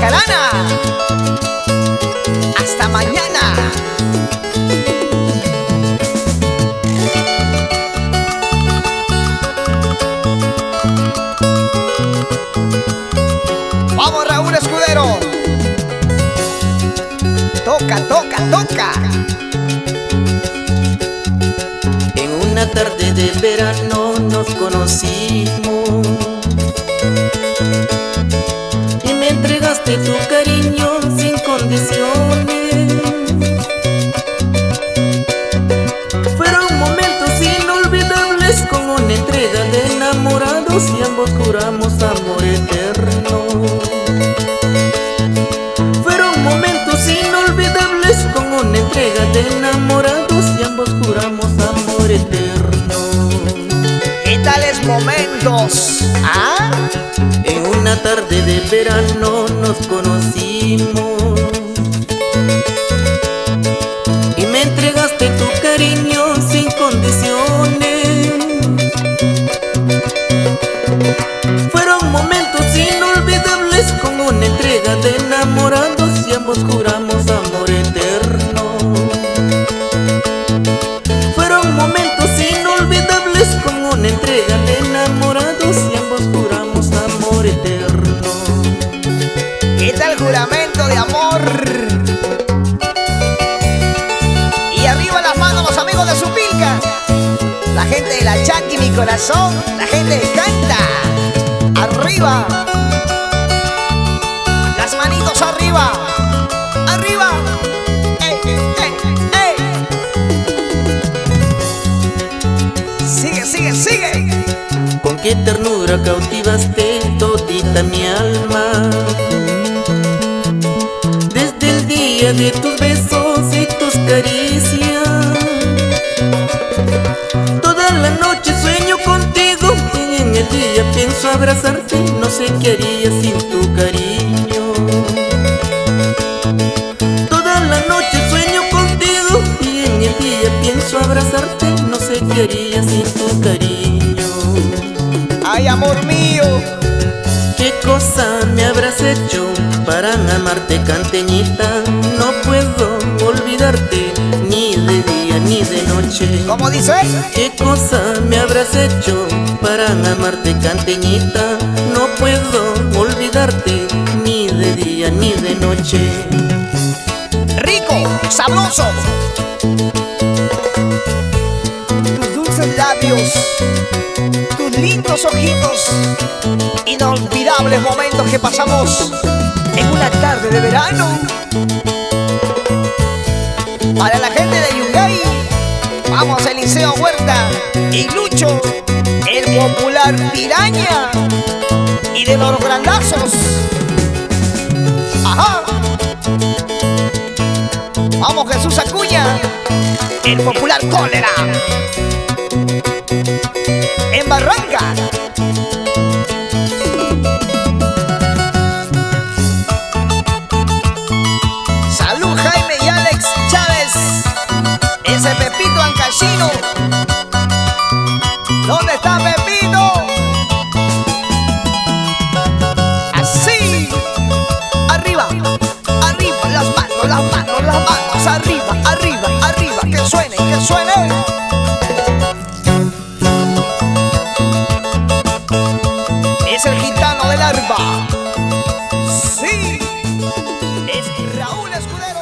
Yacarana. Hasta mañana. Vamos, Raúl Escudero. Toca, toca, toca. En una tarde de verano nos conocimos y me entregaste tu cariño sin condiciones. Fueron momentos inolvidables con una entrega de enamorados y ambos juramos amor eterno. Fueron momentos inolvidables con una entrega de enamorados y ambos juramos amor eterno. ¿Qué tales momentos? ¿Ah? En una tarde de verano nos conocimos y me entregaste tu cariño sin condiciones. Fueron momentos inolvidables con una entrega de enamorados y ambos juramos amor eterno. Fueron momentos inolvidables con una entrega de enamorados y ambos juramos amor eterno. ¿Qué tal juramento de amor? Y arriba las manos los amigos de Supilca, la gente de la Chanqui, mi corazón, la gente de Canta. Arriba, las manitos arriba, arriba. ¡Ey, ey, ey! Sigue, sigue, sigue. Con qué ternura cautivaste todita mi alma. Desde el día de tus besos y tus caricias, toda la noche sueño contigo y en el día pienso abrazarte. No sé qué haría sin tu cariño. Toda la noche sueño contigo y en el día pienso abrazarte. No sé qué haría sin tu cariño. ¡Ay, amor mío! ¿Qué cosa me habrás hecho para amarte, canteñita? No puedo olvidarte ni de día ni de noche. ¿Cómo dice? ¿Qué cosa me habrás hecho para amarte, canteñita? No puedo olvidarte ni de día ni de noche. ¡Rico! ¡Sabroso! Tus dulces labios, tus lindos ojitos, inolvidables momentos que pasamos en una tarde de verano. Para la gente de Yungay, vamos, Eliseo Huerta y Lucho, el popular Piraña, y de los grandazos. ¡Ajá! Vamos, Jesús Acuña, el popular Cólera, en Barranca. Salud, Jaime y Alex Chávez, ese Pepito Ancachino. ¿Dónde está Pepito? Así. Arriba, arriba, las manos, las manos, las manos. Arriba, arriba, arriba. Que suene, que suene. Es el gitano del arpa. Sí, es Raúl Escudero.